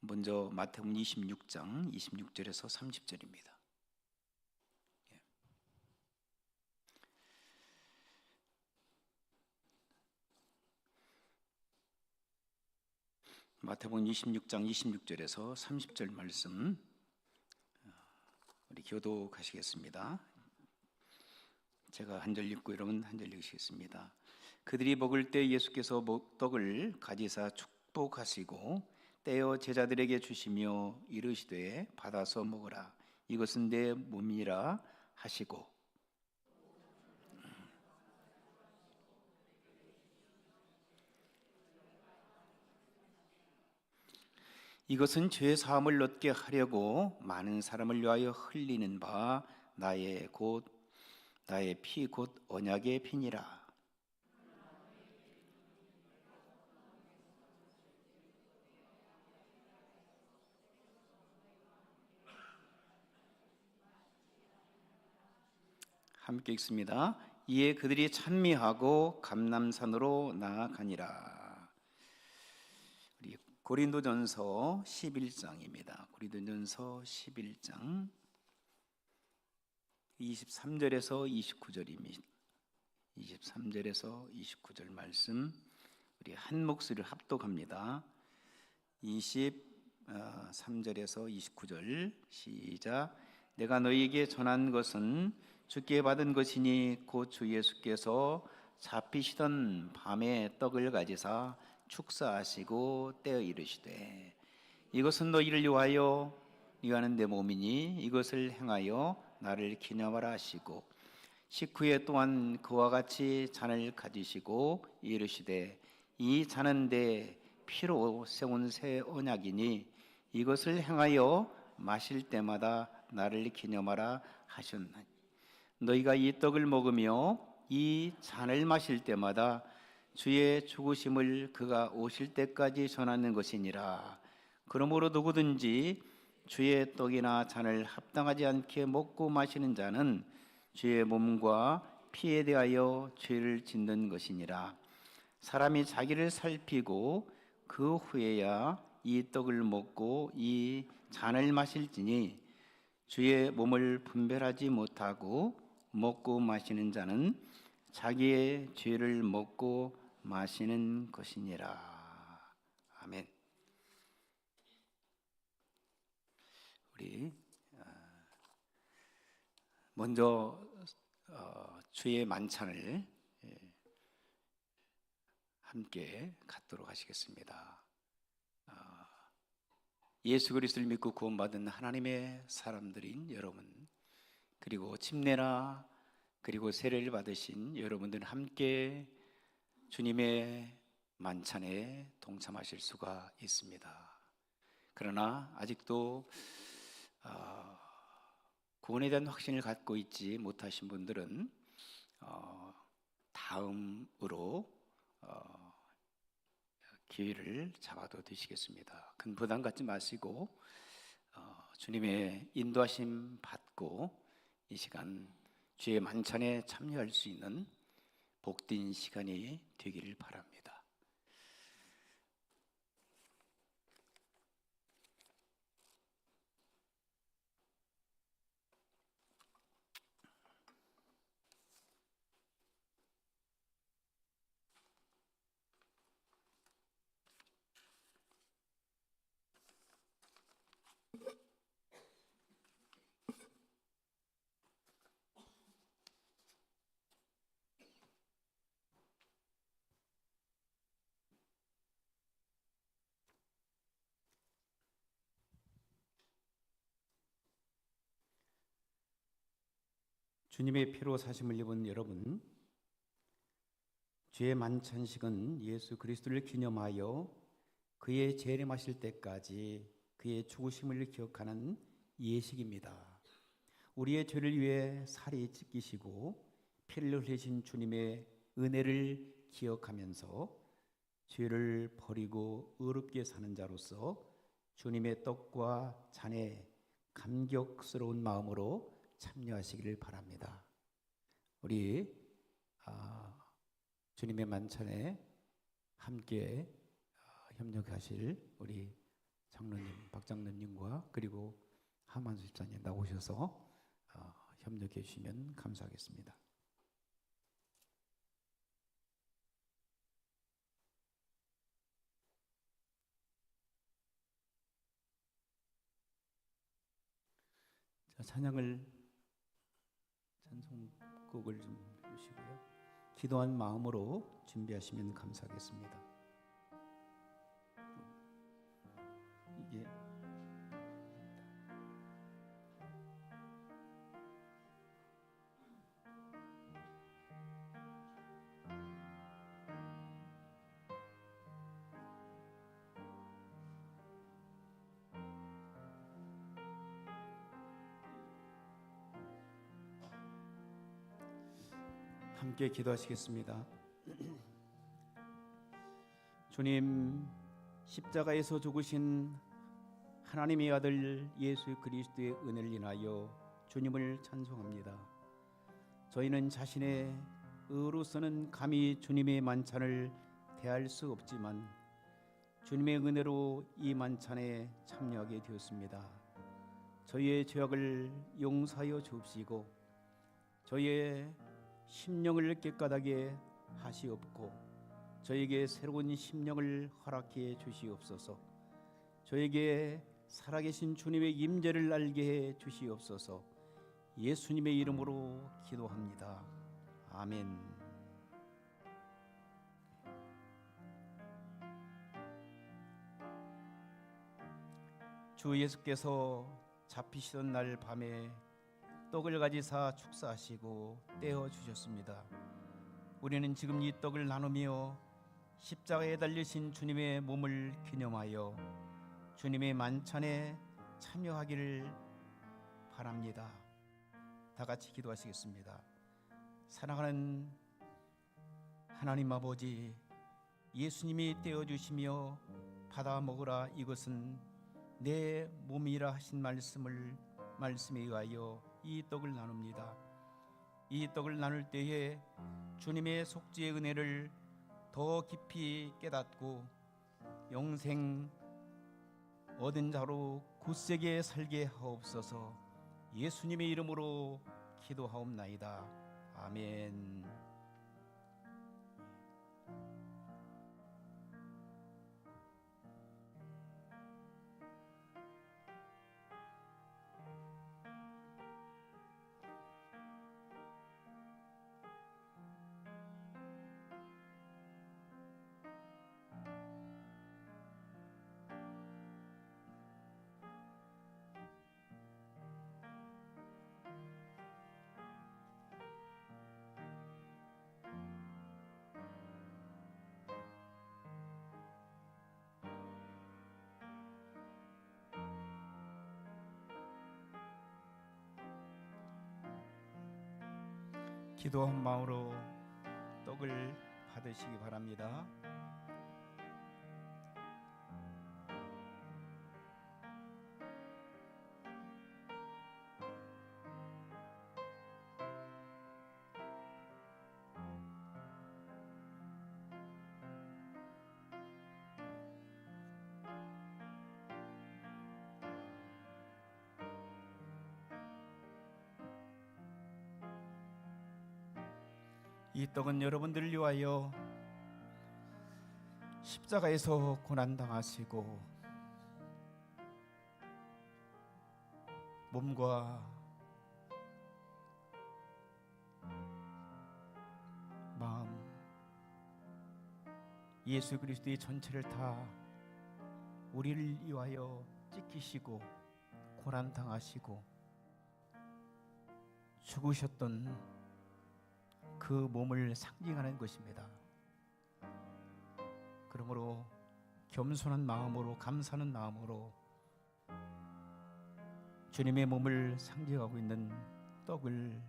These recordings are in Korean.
먼저 마태복음 26장 26절에서 30절입니다. 마태복음 26장 26절에서 30절 말씀 우리 교독하시겠습니다. 제가 한 절 읽고 여러분 한 절 읽으시겠습니다. 그들이 먹을 때 예수께서 떡을 가지사 축복하시고 떼어 제자들에게 주시며 이르시되 받아서 먹으라 이것은 내 몸이라 하시고 이것은 죄 사함을 얻게 하려고 많은 사람을 위하여 흘리는 바 나의 피 곧 언약의 피니라. 함께 읽습니다. 이에 그들이 찬미하고 감람산으로 나아가니라. 우리 고린도전서 11장입니다. 고린도전서 11장 23절에서 29절입니다. 23절에서 29절 말씀 우리 한 목소리를 합독합니다. 23절에서 29절 시작. 내가 너희에게 전한 것은 주께 받은 것이니 곧 주 예수께서 잡히시던 밤에 떡을 가지사 축사하시고 떼어 이르시되 이것은 너희를 위하여 위하는 내 몸이니 이것을 행하여 나를 기념하라 하시고 식후에 또한 그와 같이 잔을 가지시고 이르시되 이 잔은 내 피로 세운 새 언약이니 이것을 행하여 마실 때마다 나를 기념하라 하셨나니 너희가 이 떡을 먹으며 이 잔을 마실 때마다 주의 죽으심을 그가 오실 때까지 전하는 것이니라. 그러므로 누구든지 주의 떡이나 잔을 합당하지 않게 먹고 마시는 자는 주의 몸과 피에 대하여 죄를 짓는 것이니라. 사람이 자기를 살피고 그 후에야 이 떡을 먹고 이 잔을 마실지니 주의 몸을 분별하지 못하고 먹고 마시는 자는 자기의 죄를 먹고 마시는 것이니라. 아멘. 우리 먼저 주의 만찬을 함께 갖도록 하시겠습니다. 예수 그리스도를 믿고 구원받은 하나님의 사람들인 여러분, 그리고 침례나 그리고 세례를 받으신 여러분들 함께 주님의 만찬에 동참하실 수가 있습니다. 그러나 아직도 구원에 대한 확신을 갖고 있지 못하신 분들은 다음으로 기회를 잡아도 되시겠습니다. 큰 부담 갖지 마시고 주님의 인도하심 받고 이 시간 주의 만찬에 참여할 수 있는 복된 시간이 되기를 바랍니다. 주님의 피로 사심을 입은 여러분, 주의 만찬식은 예수 그리스도를 기념하여 그의 재림하실 때까지 그의 죽으심을 기억하는 예식입니다. 우리의 죄를 위해 살이 찢기시고 피를 흘리신 주님의 은혜를 기억하면서 죄를 버리고 의롭게 사는 자로서 주님의 떡과 잔에 감격스러운 마음으로 참여하시기를 바랍니다. 우리 주님의 만찬에 함께 협력하실 우리 장로님, 박장로님과 그리고 하만수 집사님 나오셔서 협력해 주시면 감사하겠습니다. 자, 찬송곡을 좀 주시고요. 기도한 마음으로 준비하시면 감사하겠습니다. 이게 함께 기도하시겠습니다. 주님, 십자가에서 죽으신 하나님의 아들 예수 그리스도의 은혜를 인하여 주님을 찬송합니다. 저희는 자신의 의로서는 감히 주님의 만찬을 대할 수 없지만 주님의 은혜로 이 만찬에 참여하게 되었습니다. 저희의 죄악을 용서하여 주옵시고 저희의 심령을 깨끗하게 하시옵고 저에게 새로운 심령을 허락해 주시옵소서. 저에게 살아계신 주님의 임재를 알게 해 주시옵소서. 예수님의 이름으로 기도합니다. 아멘. 주 예수께서 잡히시던 날 밤에 떡을 가지사 축사하시고 떼어 주셨습니다. 우리는 지금 이 떡을 나누며 십자가에 달리신 주님의 몸을 기념하여 주님의 만찬에 참여하기를 바랍니다. 다 같이 기도하시겠습니다. 사랑하는 하나님 아버지, 예수님이 떼어 주시며 받아 먹으라 이것은 내 몸이라 하신 말씀에 의하여 이 떡을 나눕니다. 이 떡을 나눌 때에 주님의 속죄의 은혜를 더 깊이 깨닫고 영생 얻은 자로 굳세게 살게 하옵소서. 예수님의 이름으로 기도하옵나이다. 아멘. 기도한 마음으로 떡을 받으시기 바랍니다. 이 떡은 여러분들을 위하여 십자가에서 고난당하시고 몸과 마음 예수 그리스도의 전체를 다 우리를 위하여 찢기시고 고난당하시고 죽으셨던 그 몸을 상징하는 것입니다. 그러므로 겸손한 마음으로 감사하는 마음으로 주님의 몸을 상징하고 있는 떡을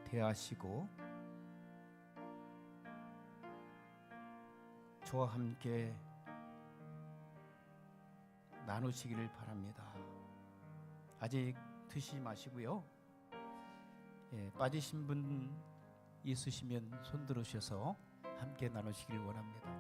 대하시고 저와 함께 나누시기를 바랍니다. 아직 드시지 마시고요. 빠지신 분 있으시면 손 들으셔서 함께 나누시길 원합니다.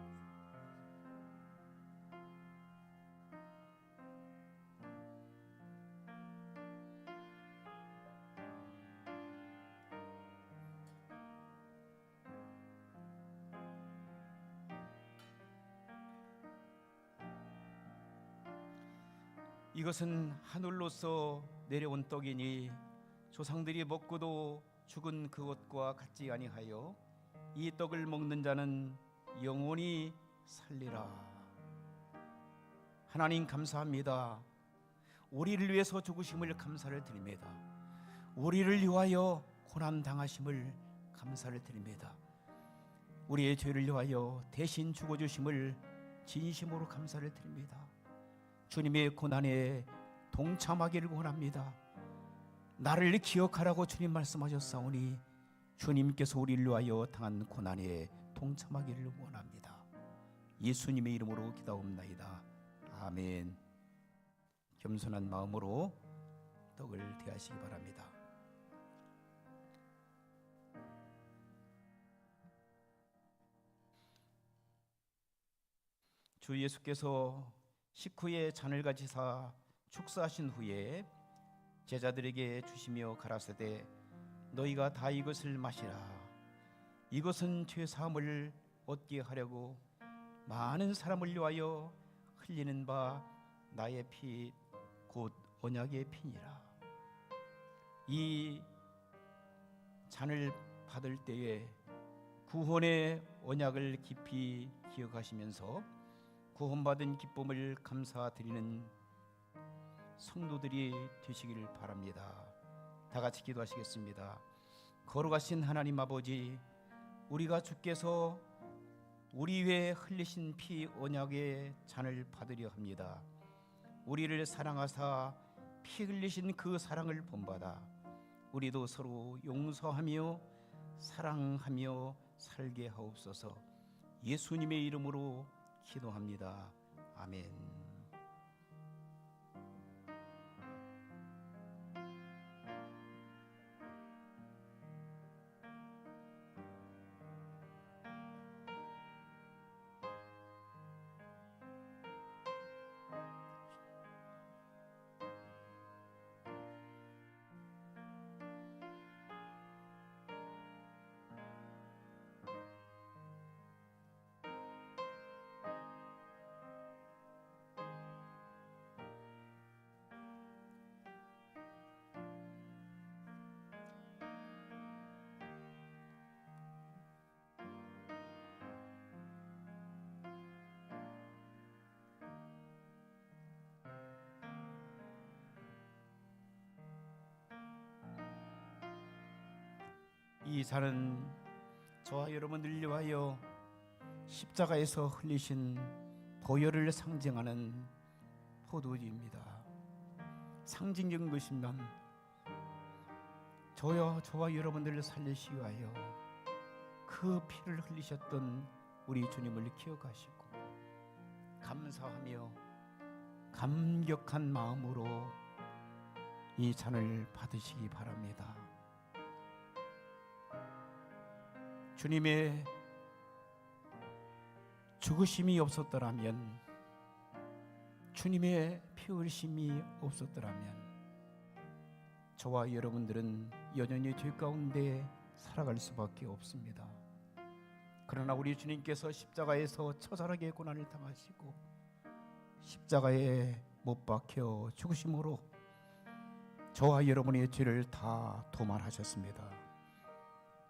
이것은 하늘로서 내려온 떡이니 조상들이 먹고도 죽은 그것과 같지 아니하여 이 떡을 먹는 자는 영원히 살리라. 하나님 감사합니다. 우리를 위해서 죽으심을 감사를 드립니다. 우리를 위하여 고난 당하심을 감사를 드립니다. 우리의 죄를 위하여 대신 죽어주심을 진심으로 감사를 드립니다. 주님의 고난에 동참하기를 원합니다. 나를 기억하라고 주님 말씀하셨사오니 주님께서 우리를 위하여 당한 고난에 동참하기를 원합니다. 예수님의 이름으로 기도옵나이다. 아멘. 겸손한 마음으로 떡을 대하시기 바랍니다. 주 예수께서 식후에 잔을 가지사 축사하신 후에 제자들에게 주시며 가라사대 너희가 다 이것을 마시라. 이것은 죄 사함을 얻게 하려고 많은 사람을 위하여 흘리는 바 나의 피 곧 언약의 피니라. 이 잔을 받을 때에 구원의 언약을 깊이 기억하시면서 구원받은 기쁨을 감사드리는 성도들이 되시기를 바랍니다. 다 같이 기도하시겠습니다. 거룩하신 하나님 아버지, 우리가 주께서 우리 위에 흘리신 피 언약의 잔을 받으려 합니다. 우리를 사랑하사 피 흘리신 그 사랑을 본받아 우리도 서로 용서하며 사랑하며 살게 하옵소서. 예수님의 이름으로 기도합니다. 아멘. 이 잔은 저와 여러분을 위하여 십자가에서 흘리신 보혈을 상징하는 포도주입니다. 상징적인 것이면 저와 여러분들을 살리시기 위하여 그 피를 흘리셨던 우리 주님을 기억하시고 감사하며 감격한 마음으로 이 잔을 받으시기 바랍니다. 주님의 죽으심이 없었더라면, 주님의 피 흘리심이 없었더라면 저와 여러분들은 여전히 죄 가운데 살아갈 수밖에 없습니다. 그러나 우리 주님께서 십자가에서 처절하게 고난을 당하시고 십자가에 못 박혀 죽으심으로 저와 여러분의 죄를 다 도말하셨습니다.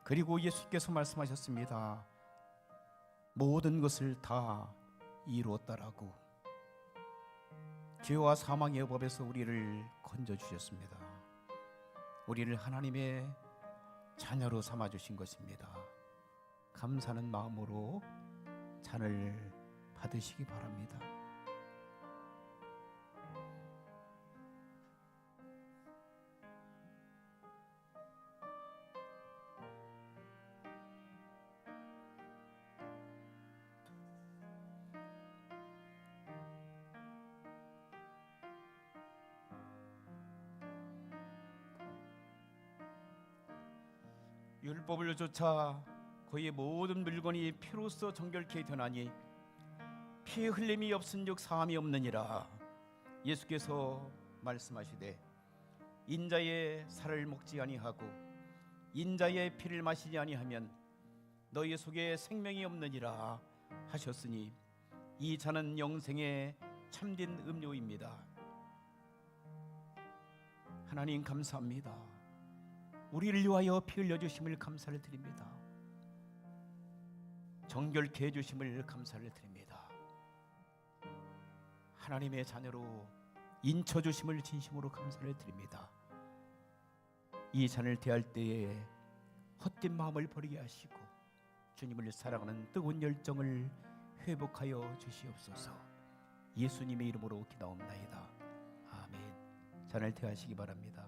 그리고 예수께서 말씀하셨습니다. 모든 것을 다 이루었다라고. 죄와 사망의 법에서 우리를 건져주셨습니다. 우리를 하나님의 자녀로 삼아주신 것입니다. 감사하는 마음으로 잔을 받으시기 바랍니다. 율법을 쫓아 그의 모든 물건이 피로써 정결케 되나니 피 흘림이 없은즉 사함이 없느니라. 예수께서 말씀하시되 인자의 살을 먹지 아니하고 인자의 피를 마시지 아니하면 너희 속에 생명이 없느니라 하셨으니 이 잔은 영생의 참된 음료입니다. 하나님 감사합니다. 우리를 위하여 피 흘려주심을 감사를 드립니다. 정결케 해주심을 감사를 드립니다. 하나님의 자녀로 인쳐주심을 진심으로 감사를 드립니다. 이 잔을 대할 때에 헛된 마음을 버리게 하시고 주님을 사랑하는 뜨거운 열정을 회복하여 주시옵소서. 예수님의 이름으로 기도옵나이다. 아멘. 잔을 대하시기 바랍니다.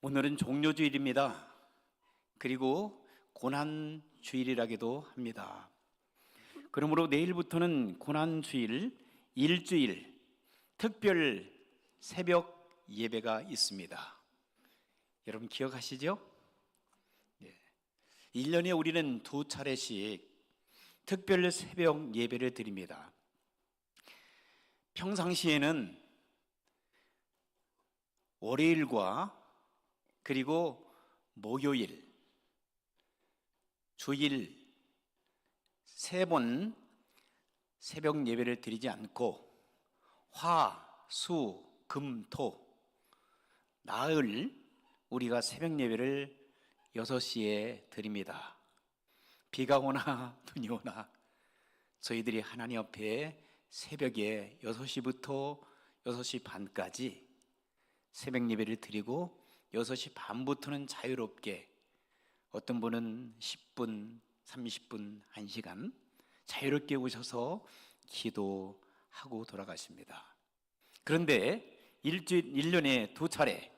오늘은 종료주일입니다. 그리고 고난주일이라기도 합니다. 그러므로 내일부터는 고난주일, 일주일, 특별 새벽 예배가 있습니다. 여러분 기억하시죠? 1년에 우리는 2차례씩 특별 새벽 예배를 드립니다. 평상시에는 월요일과 그리고 목요일, 주일 3번 새벽 예배를 드리지 않고 화, 수, 금, 토, 나흘 우리가 새벽 예배를 6시에 드립니다. 비가 오나 눈이 오나 저희들이 하나님 앞에 새벽에 6시부터 6시 반까지 새벽 예배를 드리고 6시 반부터는 자유롭게 어떤 분은 10분, 30분, 1시간 자유롭게 오셔서 기도하고 돌아가십니다. 그런데 1년에 2차례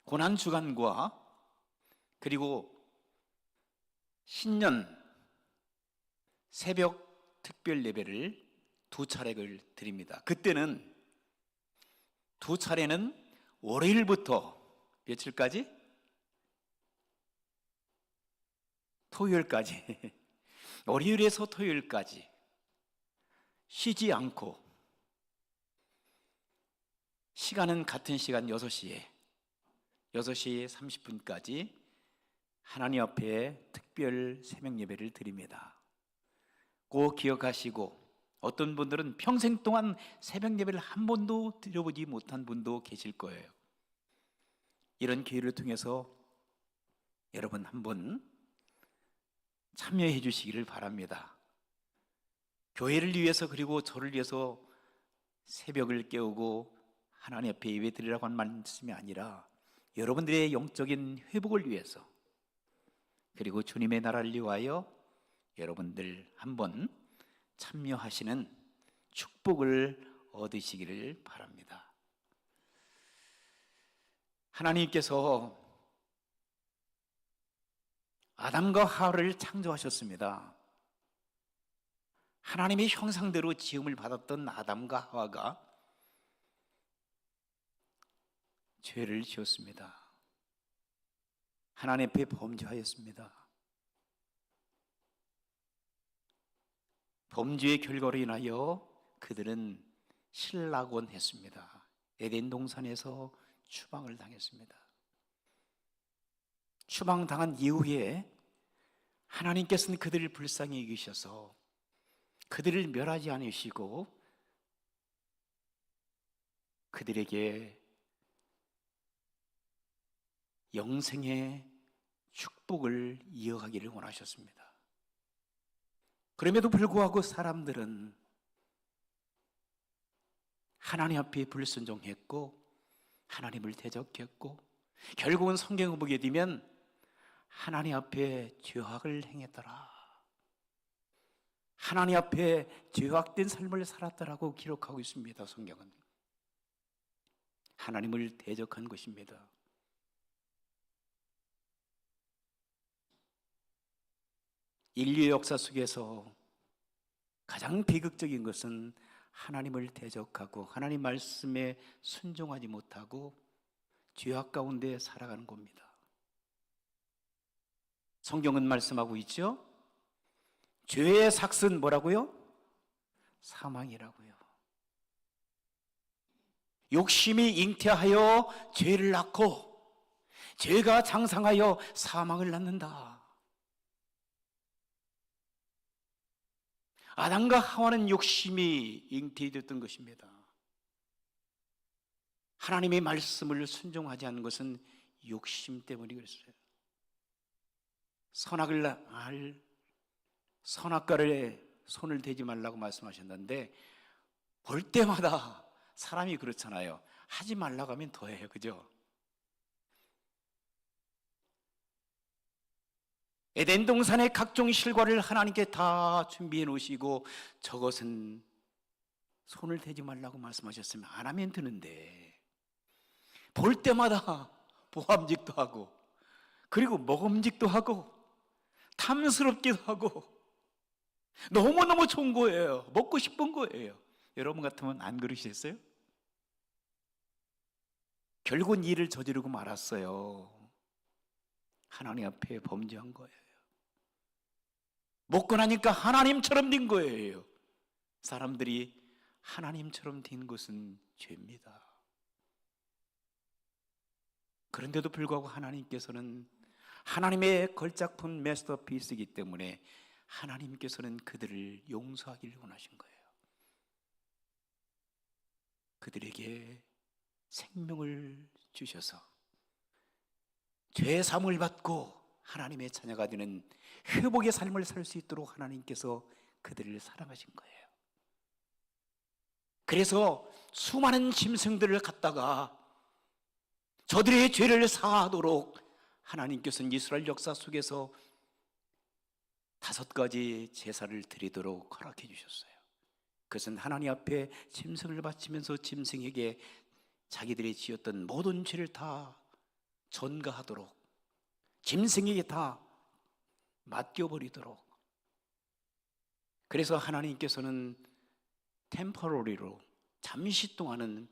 고난주간과 그리고 신년 새벽 특별 예배를 2차례를 드립니다. 그때는 2차례는 월요일부터 며칠까지? 토요일까지 월요일에서 토요일까지 쉬지 않고 시간은 같은 시간 6시 30분까지 하나님 앞에 특별 새벽 예배를 드립니다. 꼭 기억하시고 어떤 분들은 평생 동안 새벽 예배를 한 번도 드려보지 못한 분도 계실 거예요. 이런 기회를 통해서 여러분 한번 참여해 주시기를 바랍니다. 교회를 위해서 그리고 저를 위해서 새벽을 깨우고 하나님 앞에 예배 드리라고 한 말씀이 아니라 여러분들의 영적인 회복을 위해서 그리고 주님의 나라를 위하여 여러분들 한번 참여하시는 축복을 얻으시기를 바랍니다. 하나님께서 아담과 하와를 창조하셨습니다. 하나님의 형상대로 지음을 받았던 아담과 하와가 죄를 지었습니다. 하나님 앞에 범죄하였습니다. 범죄의 결과로 인하여 그들은 실락원했습니다. 에덴 동산에서 추방을 당했습니다. 추방당한 이후에 하나님께서는 그들을 불쌍히 여기셔서 그들을 멸하지 않으시고 그들에게 영생의 축복을 이어가기를 원하셨습니다. 그럼에도 불구하고 사람들은 하나님 앞에 불순종했고 하나님을 대적했고 결국은 성경을 보게 되면 하나님 앞에 죄악을 행했더라. 하나님 앞에 죄악된 삶을 살았다라고 기록하고 있습니다. 성경은 하나님을 대적한 것입니다. 인류의 역사 속에서 가장 비극적인 것은 하나님을 대적하고 하나님 말씀에 순종하지 못하고 죄악 가운데 살아가는 겁니다. 성경은 말씀하고 있죠. 죄의 삭은 뭐라고요? 사망이라고요. 욕심이 잉태하여 죄를 낳고 죄가 장상하여 사망을 낳는다. 아담과 하와는 욕심이 잉태되었던 것입니다. 하나님의 말씀을 순종하지 않는 것은 욕심 때문이었어요. 선악과에 손을 대지 말라고 말씀하셨는데 볼 때마다 사람이 그렇잖아요. 하지 말라고 하면 더 해요. 그죠? 에덴 동산의 각종 실과를 하나님께 다 준비해 놓으시고 저것은 손을 대지 말라고 말씀하셨으면 안 하면 되는데 볼 때마다 보암직도 하고 그리고 먹음직도 하고 탐스럽기도 하고 너무너무 좋은 거예요. 먹고 싶은 거예요. 여러분 같으면 안 그러시겠어요? 결국은 일을 저지르고 말았어요. 하나님 앞에 범죄한 거예요. 먹고 나니까 하나님처럼 된 거예요. 사람들이 하나님처럼 된 것은 죄입니다. 그런데도 불구하고 하나님께서는 하나님의 걸작품 마스터피스이기 때문에 하나님께서는 그들을 용서하기를 원하신 거예요. 그들에게 생명을 주셔서 죄 사함을 받고 하나님의 자녀가 되는 회복의 삶을 살 수 있도록 하나님께서 그들을 사랑하신 거예요. 그래서 수많은 짐승들을 갖다가 저들의 죄를 사하도록 하나님께서는 이스라엘 역사 속에서 5가지 제사를 드리도록 허락해 주셨어요. 그것은 하나님 앞에 짐승을 바치면서 짐승에게 자기들이 지었던 모든 죄를 다 전가하도록 짐승에게 다 맡겨버리도록. 그래서 하나님께서는 템퍼러리로 잠시 동안은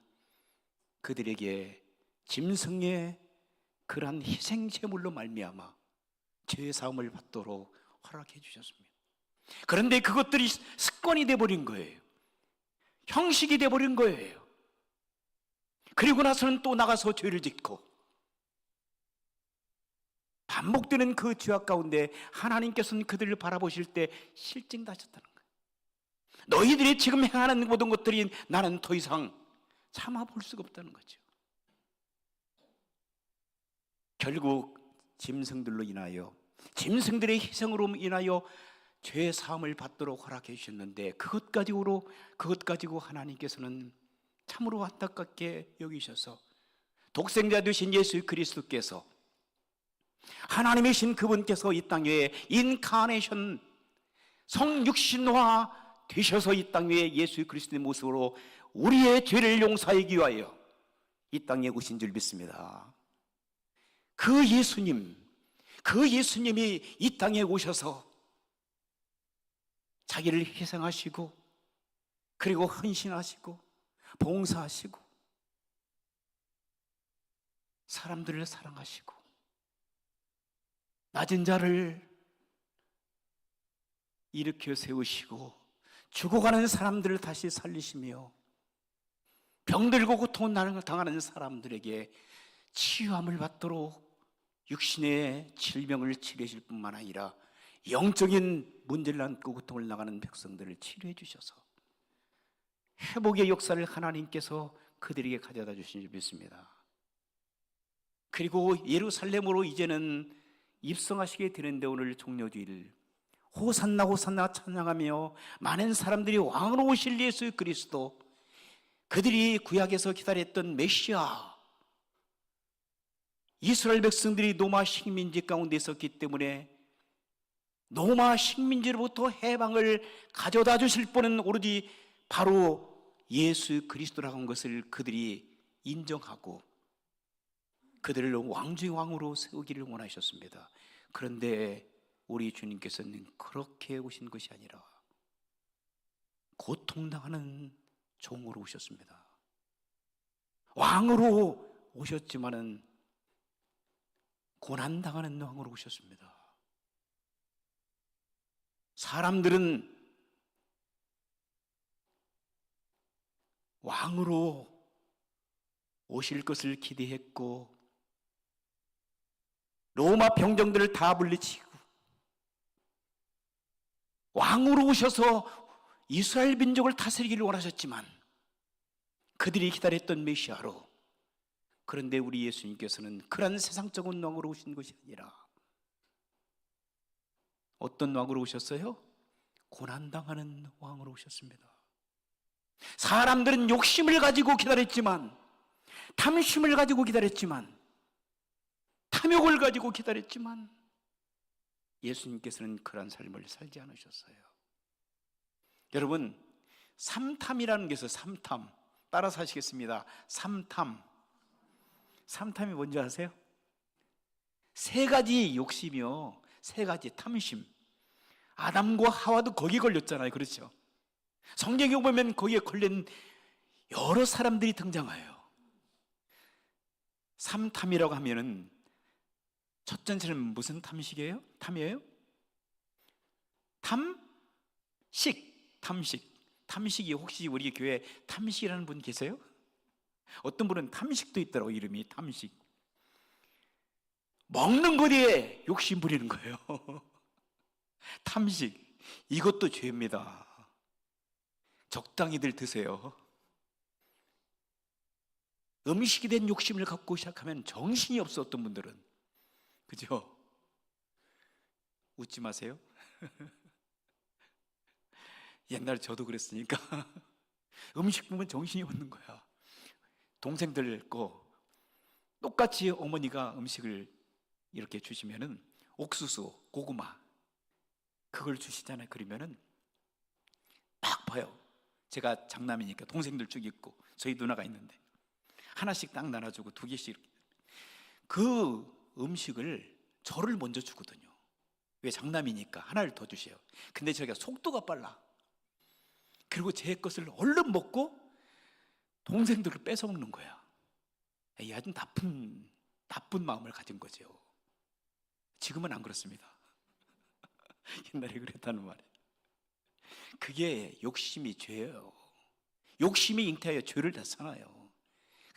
그들에게 짐승의 그러한 희생제물로 말미암아 죄사함을 받도록 허락해 주셨습니다. 그런데 그것들이 습관이 돼버린 거예요. 형식이 돼버린 거예요. 그리고 나서는 또 나가서 죄를 짓고 반복되는 그 죄악 가운데 하나님께서는 그들을 바라보실 때 실증나셨다는 거예요. 너희들이 지금 행하는 모든 것들이 나는 더 이상 참아볼 수가 없다는 거죠. 결국 짐승들로 인하여 짐승들의 희생으로 인하여 죄 사함을 받도록 허락해 주셨는데 그것 가지고 하나님께서는 참으로 안타깝게 여기셔서 독생자 되신 예수 그리스도께서 하나님이신 그분께서 이 땅 위에 인카네이션 성육신화 되셔서 이 땅 위에 예수 그리스도의 모습으로 우리의 죄를 용서하기 위하여 이 땅에 오신 줄 믿습니다. 그 예수님이 이 땅에 오셔서 자기를 희생하시고 그리고 헌신하시고 봉사하시고 사람들을 사랑하시고 낮은 자를 일으켜 세우시고 죽어가는 사람들을 다시 살리시며 병들고 고통을 당하는 사람들에게 치유함을 받도록 육신의 질병을 치료하실 뿐만 아니라 영적인 문제를 안고 고통을 나가는 백성들을 치료해 주셔서 회복의 역사를 하나님께서 그들에게 가져다 주신 줄 믿습니다. 그리고 예루살렘으로 이제는 입성하시게 되는데 오늘 종료주일 호산나 호산나 찬양하며 많은 사람들이 왕으로 오실 예수 그리스도, 그들이 구약에서 기다렸던 메시아, 이스라엘 백성들이 노마 식민지 가운데 있었기 때문에 로마 식민지로부터 해방을 가져다 주실 분은 오로지 바로 예수 그리스도라고 하는 것을 그들이 인정하고 그들을 왕중의 왕으로 세우기를 원하셨습니다. 그런데 우리 주님께서는 그렇게 오신 것이 아니라 고통당하는 종으로 오셨습니다. 왕으로 오셨지만은 고난당하는 왕으로 오셨습니다. 사람들은 왕으로 오실 것을 기대했고 로마 병정들을 다 물리치고 왕으로 오셔서 이스라엘 민족을 다스리기를 원하셨지만 그들이 기다렸던 메시아로, 그런데 우리 예수님께서는 그런 세상적인 왕으로 오신 것이 아니라 어떤 왕으로 오셨어요? 고난당하는 왕으로 오셨습니다. 사람들은 욕심을 가지고 기다렸지만, 탐심을 가지고 기다렸지만, 탐욕을 가지고 기다렸지만 예수님께서는 그런 삶을 살지 않으셨어요. 여러분, 삼탐이라는 게 있어요. 삼탐. 따라서 하시겠습니다. 삼탐. 삼탐이 뭔지 아세요? 세 가지 욕심이요, 세 가지 탐심. 아담과 하와도 거기에 걸렸잖아요. 그렇죠? 성경에 보면 거기에 걸린 여러 사람들이 등장해요. 삼탐이라고 하면은 첫 번째는 무슨 탐식이에요? 탐이에요? 탐식. 탐식이 혹시 우리 교회에 탐식이라는 분 계세요? 어떤 분은 탐식도 있더라고, 이름이 탐식. 먹는 거에 욕심 부리는 거예요. 탐식. 이것도 죄입니다. 적당히들 드세요. 음식에 대한 욕심을 갖고 시작하면 정신이 없어, 어떤 분들은. 그죠? 웃지 마세요. 옛날에 저도 그랬으니까. 음식 보면 정신이 없는 거야. 동생들 거 똑같이 어머니가 음식을 이렇게 주시면은 옥수수, 고구마 그걸 주시잖아요. 그러면은 딱 봐요. 제가 장남이니까 동생들 쭉 있고 저희 누나가 있는데 하나씩 딱 나눠주고 두 개씩. 그 음식을 저를 먼저 주거든요. 왜? 장남이니까 하나를 더 주세요. 근데 저희가 속도가 빨라. 그리고 제 것을 얼른 먹고 동생들을 뺏어 먹는 거야. 이 아주 나쁜 마음을 가진 거죠. 지금은 안 그렇습니다. 옛날에 그랬다는 말이에요. 그게 욕심이 죄예요. 욕심이 잉태하여 죄를 낳잖아요.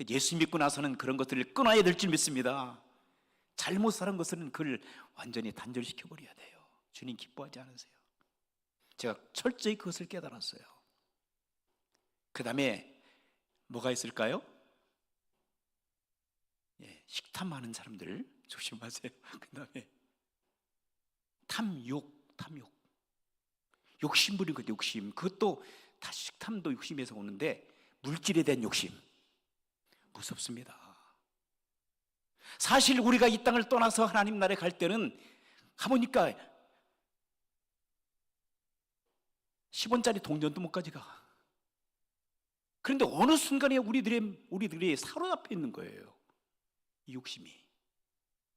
예수 믿고 나서는 그런 것들을 끊어야 될 줄 믿습니다. 잘못 살은 것은 그걸 완전히 단절시켜 버려야 돼요. 주님 기뻐하지 않으세요? 제가 철저히 그것을 깨달았어요. 그 다음에 뭐가 있을까요? 식탐하는 사람들 조심하세요. 그 다음에 탐욕. 욕심 부리는 것, 욕심. 그것도 다 식탐도 욕심에서 오는데 물질에 대한 욕심. 무섭습니다. 사실 우리가 이 땅을 떠나서 하나님 나라에 갈 때는 가보니까 10원짜리 동전도 못 가져가. 그런데 어느 순간에 우리들이 사로잡혀 있는 거예요. 이 욕심이,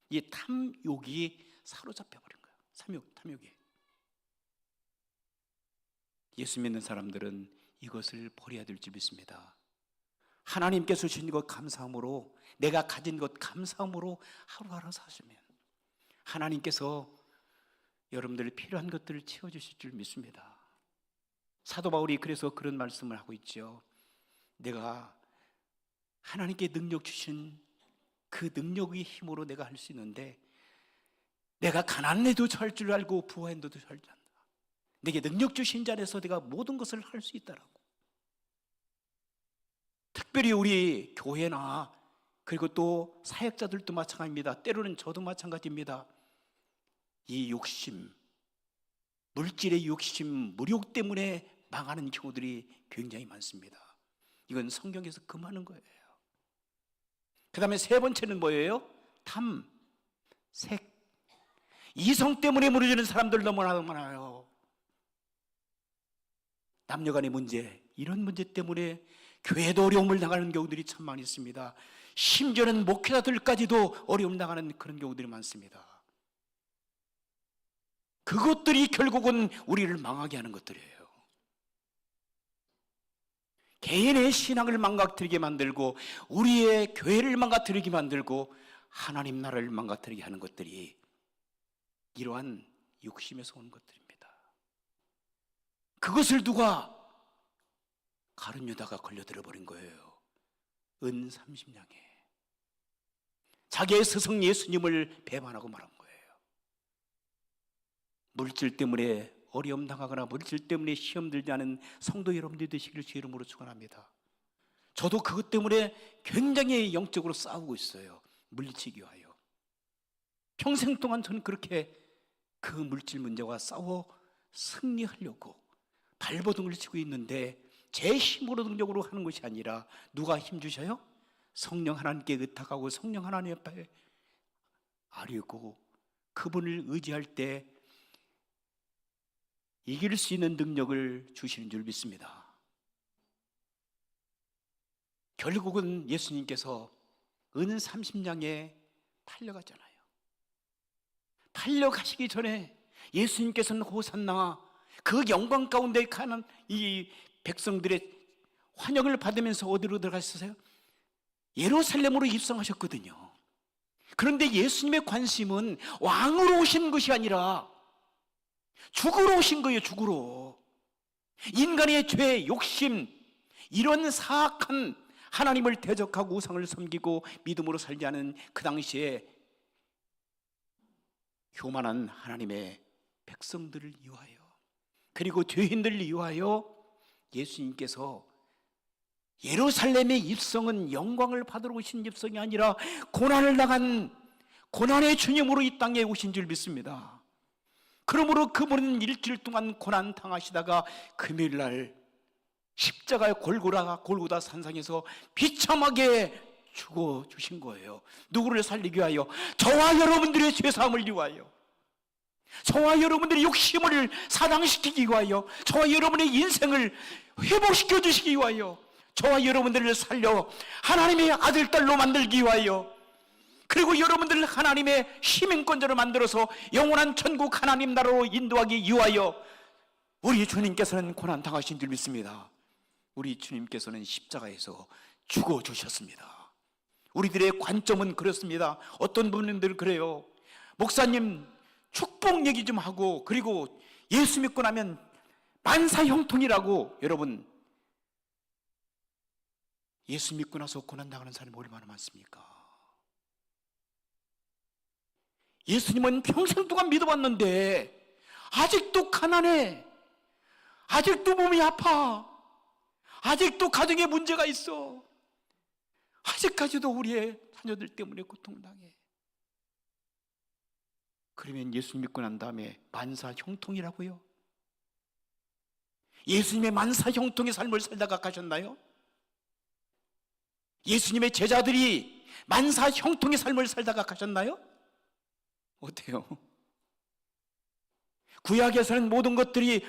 이 탐욕이 사로잡혀 버린 거예요. 탐욕이. 예수 믿는 사람들은 이것을 버려야 될 줄 믿습니다. 하나님께서 주신 것 감사함으로, 내가 가진 것 감사함으로 하루하루 사시면 하나님께서 여러분들 필요한 것들을 채워주실 줄 믿습니다. 사도 바울이 그래서 그런 말씀을 하고 있죠. 내가 하나님께 능력 주신 그 능력의 힘으로 내가 할 수 있는데, 내가 가난해도 할 줄 알고 부하인데도 할 줄 안다. 내게 능력 주신 자 안에서 내가 모든 것을 할 수 있다라고. 특별히 우리 교회나 그리고 또 사역자들도 마찬가지입니다. 때로는 저도 마찬가지입니다. 이 욕심, 물질의 욕심, 무욕 때문에 망하는 경우들이 굉장히 많습니다. 이건 성경에서 금하는 거예요. 그 다음에 세 번째는 뭐예요? 탐색. 이성 때문에 무너지는 사람들 너무나 많아요. 남녀간의 문제, 이런 문제 때문에 교회도 어려움을 당하는 경우들이 참 많이 있습니다. 심지어는 목회자들까지도 어려움 당하는 그런 경우들이 많습니다. 그것들이 결국은 우리를 망하게 하는 것들이에요. 개인의 신앙을 망가뜨리게 만들고 우리의 교회를 망가뜨리게 만들고 하나님 나라를 망가뜨리게 하는 것들이 이러한 욕심에서 온 것들입니다. 그것을 누가 가룟 유다가 걸려들어 버린 거예요. 은 30냥에 자기의 스승 예수님을 배반하고 말한 거예요. 물질 때문에 어려움 당하거나 물질 때문에 시험 들지 않은 성도 여러분들이 되시기를 주의 이름으로 축원합니다. 저도 그것 때문에 굉장히 영적으로 싸우고 있어요. 물리치기 위하여. 평생 동안 저는 그렇게 그 물질 문제와 싸워 승리하려고 발버둥을 치고 있는데 제 힘으로 능력으로 하는 것이 아니라 누가 힘 주셔요? 성령 하나님께 의탁하고 성령 하나님 앞에 아뢰고 그분을 의지할 때 이길 수 있는 능력을 주시는 줄 믿습니다. 결국은 예수님께서 은 30냥에 팔려가잖아요. 팔려가시기 전에 예수님께서는 호산나 그 영광 가운데 가는 이 백성들의 환영을 받으면서 어디로 들어가셨어요? 예루살렘으로 입성하셨거든요. 그런데 예수님의 관심은 왕으로 오신 것이 아니라 죽으러 오신 거예요. 죽으러. 인간의 죄, 욕심, 이런 사악한 하나님을 대적하고 우상을 섬기고 믿음으로 살지 않은 그 당시에 교만한 하나님의 백성들을 위하여, 그리고 죄인들을 위하여 예수님께서 예루살렘의 입성은 영광을 받으러 오신 입성이 아니라 고난을 당한 고난의 주님으로 이 땅에 오신 줄 믿습니다. 그러므로 그분은 일주일 동안 고난 당하시다가 금요일날 십자가의 골고다 산상에서 비참하게 죽어주신 거예요. 누구를 살리기 위하여? 저와 여러분들의 죄사함을 위하여, 저와 여러분들의 욕심을 사당시키기 위하여, 저와 여러분의 인생을 회복시켜 주시기 위하여, 저와 여러분들을 살려 하나님의 아들, 딸로 만들기 위하여, 그리고 여러분들을 하나님의 시민권자로 만들어서 영원한 천국 하나님 나라로 인도하기 위하여 우리 주님께서는 고난 당하신 줄 믿습니다. 우리 주님께서는 십자가에서 죽어주셨습니다. 우리들의 관점은 그렇습니다. 어떤 분들은 그래요. 목사님 축복 얘기 좀 하고 그리고 예수 믿고 나면 만사형통이라고. 여러분, 예수 믿고 나서 고난당하는 사람이 얼마나 많습니까? 예수님은 평생 동안 믿어봤는데 아직도 가난해, 아직도 몸이 아파, 아직도 가정에 문제가 있어, 아직까지도 우리의 자녀들 때문에 고통당해. 그러면 예수 믿고 난 다음에 만사형통이라고요? 예수님의 만사형통의 삶을 살다가 가셨나요? 예수님의 제자들이 만사형통의 삶을 살다가 가셨나요? 어때요? 구약에서는 모든 것들이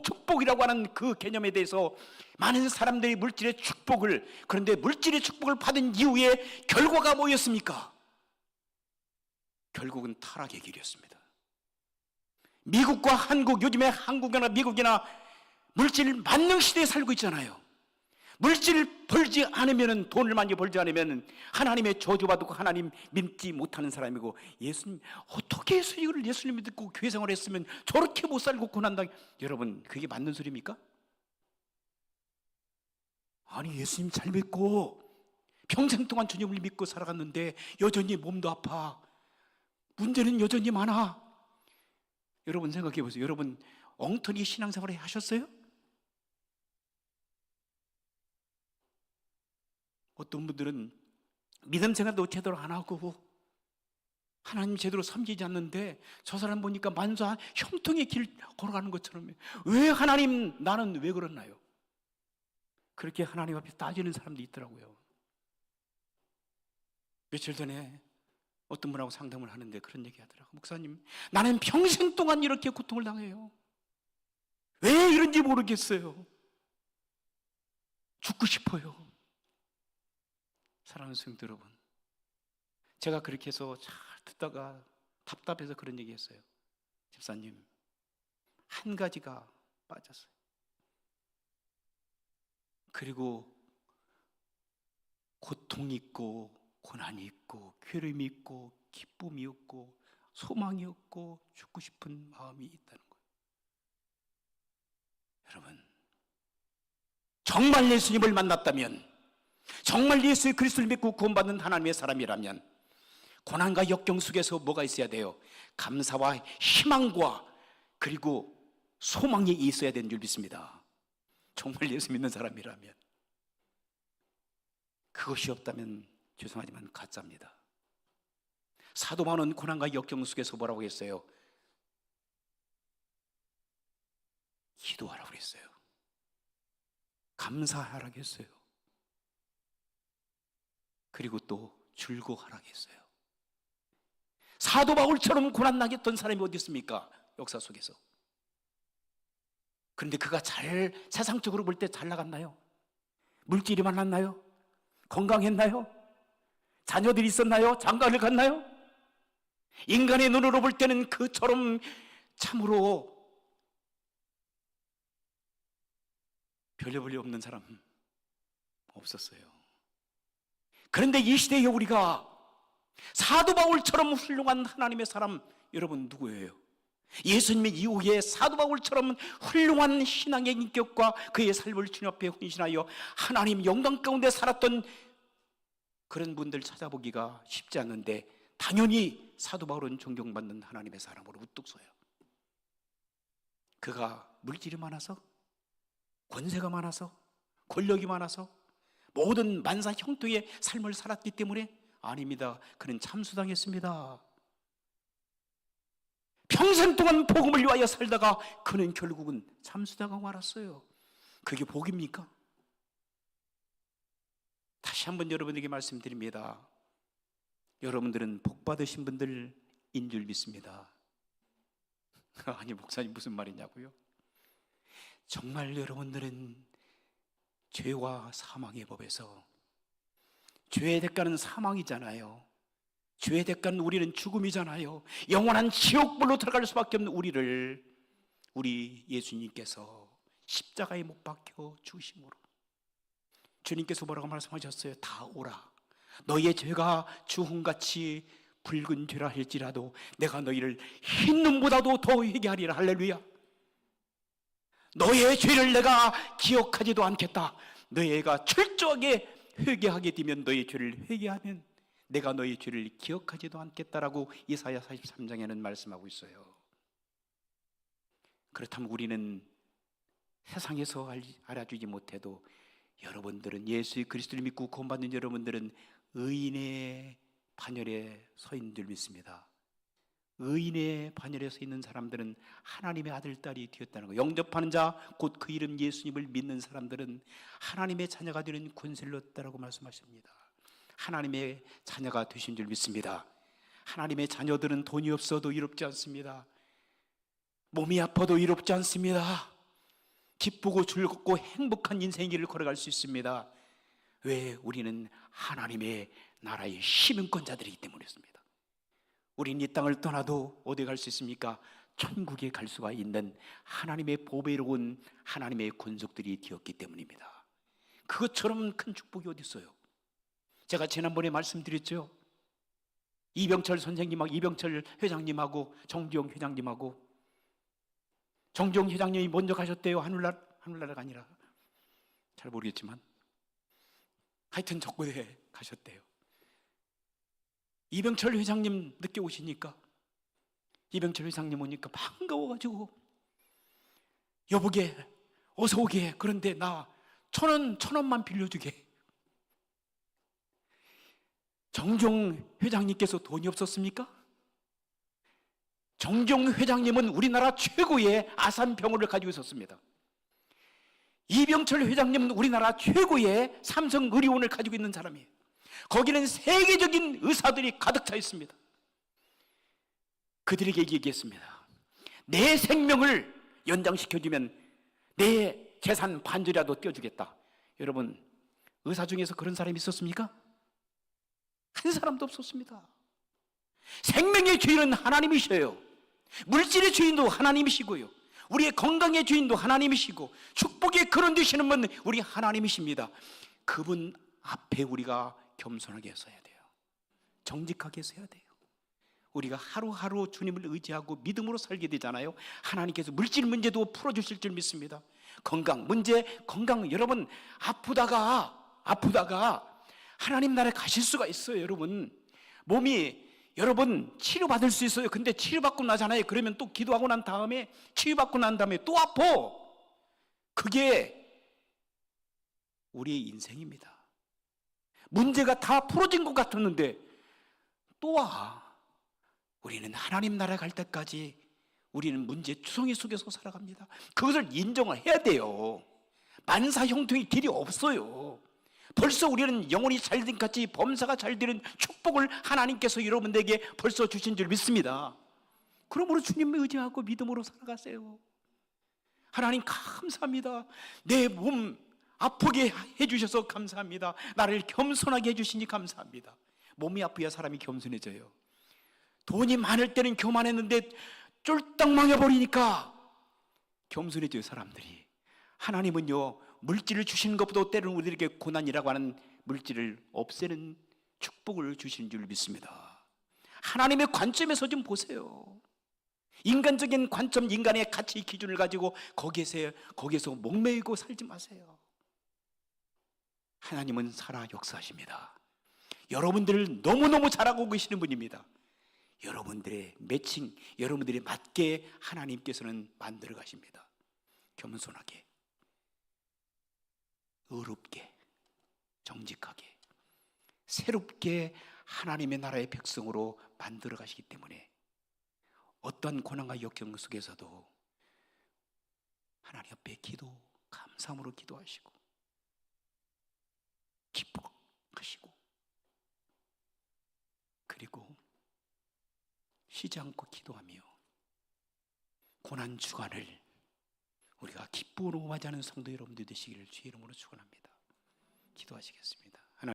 축복이라고 하는 그 개념에 대해서 많은 사람들이 물질의 축복을, 그런데 물질의 축복을 받은 이후에 결과가 뭐였습니까? 결국은 타락의 길이었습니다. 미국과 한국, 요즘에 한국이나 미국이나 물질 만능 시대에 살고 있잖아요. 물질을 벌지 않으면, 돈을 많이 벌지 않으면 하나님의 저주받고 하나님 믿지 못하는 사람이고, 예수님 어떻게 예수님 믿고 교회 생활했으면 저렇게 못 살고 고난당. 여러분, 그게 맞는 소리입니까? 아니, 예수님 잘 믿고 평생 동안 주님을 믿고 살아갔는데 여전히 몸도 아파, 문제는 여전히 많아. 여러분 생각해 보세요. 여러분 엉터리 신앙생활을 하셨어요? 어떤 분들은 믿음 생활도 제대로 안 하고 하나님 제대로 섬기지 않는데 저 사람 보니까 만사 형통의 길 걸어가는 것처럼, 왜 하나님 나는 왜 그러나요? 그렇게 하나님 앞에 따지는 사람도 있더라고요. 며칠 전에 어떤 분하고 상담을 하는데 그런 얘기 하더라고요. 목사님, 나는 평생 동안 이렇게 고통을 당해요. 왜 이런지 모르겠어요. 죽고 싶어요. 사랑하는 성도 여러분, 제가 그렇게 해서 잘 듣다가 답답해서 그런 얘기 했어요. 집사님, 한 가지가 빠졌어요. 그리고 고통이 있고 고난이 있고 괴로움이 있고 기쁨이 없고 소망이 없고 죽고 싶은 마음이 있다는 거예요. 여러분, 정말 예수님을 만났다면, 정말 예수 그리스도를 믿고 구원받는 하나님의 사람이라면 고난과 역경 속에서 뭐가 있어야 돼요? 감사와 희망과 그리고 소망이 있어야 되는 줄 믿습니다. 정말 예수 믿는 사람이라면. 그것이 없다면 죄송하지만 가짜입니다. 사도 바울은 고난과 역경 속에서 뭐라고 했어요? 기도하라고 했어요. 감사하라고 했어요. 그리고 또 즐거워하라고 했어요. 사도 바울처럼 고난당했던 사람이 어디 있습니까? 역사 속에서. 그런데 그가 세상적으로 볼 때 잘 나갔나요? 물질이 많았나요? 건강했나요? 자녀들이 있었나요? 장가를 갔나요? 인간의 눈으로 볼 때는 그처럼 참으로 별볼일 없는 사람 없었어요. 그런데 이 시대에 우리가 사도 바울처럼 훌륭한 하나님의 사람, 여러분 누구예요? 예수님 이후에 사도 바울처럼 훌륭한 신앙의 인격과 그의 삶을 주님 앞에 헌신하여 하나님 영광 가운데 살았던 그런 분들 찾아보기가 쉽지 않는데, 당연히 사도 바울은 존경받는 하나님의 사람으로 우뚝 서요. 그가 물질이 많아서, 권세가 많아서, 권력이 많아서, 모든 만사 형통의 삶을 살았기 때문에? 아닙니다. 그는 참수당했습니다. 평생 동안 복음을 위하여 살다가 그는 결국은 참수당하고 말았어요. 그게 복입니까? 다시 한번 여러분에게 말씀드립니다. 여러분들은 복 받으신 분들인 줄 믿습니다. 아니, 목사님 무슨 말이냐고요? 정말 여러분들은 죄와 사망의 법에서, 죄의 대가는 사망이잖아요. 죄의 대가는 우리는 죽음이잖아요. 영원한 지옥불로 들어갈 수밖에 없는 우리를 우리 예수님께서 십자가에 못 박혀 죽으심으로, 주님께서 뭐라고 말씀하셨어요? 다 오라. 너희의 죄가 주홍같이 붉은 죄라 할지라도 내가 너희를 흰 눈보다도 더 회개하리라. 할렐루야. 너희의 죄를 내가 기억하지도 않겠다. 너희가 철저하게 회개하게 되면, 너희의 죄를 회개하면 내가 너희의 죄를 기억하지도 않겠다라고 이사야 43장에는 말씀하고 있어요. 그렇다면 우리는 세상에서 알아주지 못해도, 여러분들은 예수 그리스도를 믿고 구원받는 여러분들은 의인의 반열에 서 있는 줄 믿습니다. 의인의 반열에 서 있는 사람들은 하나님의 아들, 딸이 되었다는 거. 영접하는 자, 곧 그 이름 예수님을 믿는 사람들은 하나님의 자녀가 되는 권세를 얻다라고 말씀하십니다. 하나님의 자녀가 되신 줄 믿습니다. 하나님의 자녀들은 돈이 없어도 이롭지 않습니다. 몸이 아파도 이롭지 않습니다. 기쁘고 즐겁고 행복한 인생의 길을 걸어갈 수 있습니다. 왜? 우리는 하나님의 나라의 시민권자들이기 때문이었습니다. 우리는 이 땅을 떠나도 어디 갈 수 있습니까? 천국에 갈 수가 있는 하나님의 보배로운 하나님의 권속들이 되었기 때문입니다. 그것처럼 큰 축복이 어디 있어요? 제가 지난번에 말씀드렸죠. 이병철 선생님하고 이병철 회장님하고 정주영 회장님하고, 정주영 회장님이 먼저 가셨대요. 하늘나라가 아니라, 잘 모르겠지만 하여튼 적고대 가셨대요. 이병철 회장님 늦게 오시니까, 이병철 회장님 오니까 반가워가지고, 여보게 어서 오게, 그런데 나 1,000원만 빌려주게. 정종 회장님께서 돈이 없었습니까? 정종 회장님은 우리나라 최고의 아산병원을 가지고 있었습니다. 이병철 회장님은 우리나라 최고의 삼성의료원을 가지고 있는 사람이에요. 거기는 세계적인 의사들이 가득 차 있습니다. 그들에게 얘기했습니다. 내 생명을 연장시켜주면 내 재산 반절이라도 떼어주겠다. 여러분, 의사 중에서 그런 사람이 있었습니까? 한 사람도 없었습니다. 생명의 주인은 하나님이셔요. 물질의 주인도 하나님이시고요, 우리의 건강의 주인도 하나님이시고, 축복의 근원 되시는 분 우리 하나님이십니다. 그분 앞에 우리가 겸손하게 서야 돼요. 정직하게 서야 돼요. 우리가 하루하루 주님을 의지하고 믿음으로 살게 되잖아요. 하나님께서 물질 문제도 풀어주실 줄 믿습니다. 건강 문제, 건강, 여러분 아프다가 하나님 나라에 가실 수가 있어요. 여러분 몸이, 여러분 치료받을 수 있어요. 근데 치료받고 나잖아요. 그러면 또 기도하고 난 다음에, 치유받고 난 다음에 또 아파. 그게 우리의 인생입니다. 문제가 다 풀어진 것 같았는데 또 와. 우리는 하나님 나라에 갈 때까지 우리는 문제 투성이 속에서 살아갑니다. 그것을 인정을 해야 돼요. 만사 형통의 길이 없어요. 벌써 우리는 영혼이 잘된 같이 범사가 잘 되는 축복을 하나님께서 여러분들에게 벌써 주신 줄 믿습니다. 그러므로 주님을 의지하고 믿음으로 살아가세요. 하나님 감사합니다. 내 몸 아프게 해주셔서 감사합니다. 나를 겸손하게 해주시니 감사합니다. 몸이 아프야 사람이 겸손해져요. 돈이 많을 때는 교만했는데 쫄딱 망해버리니까 겸손해져요 사람들이. 하나님은요, 물질을 주시는 것보다 때로는 우리에게 고난이라고 하는 물질을 없애는 축복을 주시는 줄 믿습니다. 하나님의 관점에서 좀 보세요. 인간적인 관점, 인간의 가치 기준을 가지고 거기에서 목매이고 살지 마세요. 하나님은 살아 역사하십니다. 여러분들을 너무너무 잘하고 계시는 분입니다. 여러분들의 매칭, 여러분들이 맞게 하나님께서는 만들어 가십니다. 겸손하게, 의롭게, 정직하게, 새롭게 하나님의 나라의 백성으로 만들어 가시기 때문에 어떤 고난과 역경 속에서도 하나님 앞에 감사함으로 기도하시고 기뻐하시고, 그리고 쉬지 않고 기도하며 고난 주간을 우리가 기쁨으로 맞이하는 성도 여러분들 되시기를 주의 이름으로 축원합니다. 기도하시겠습니다.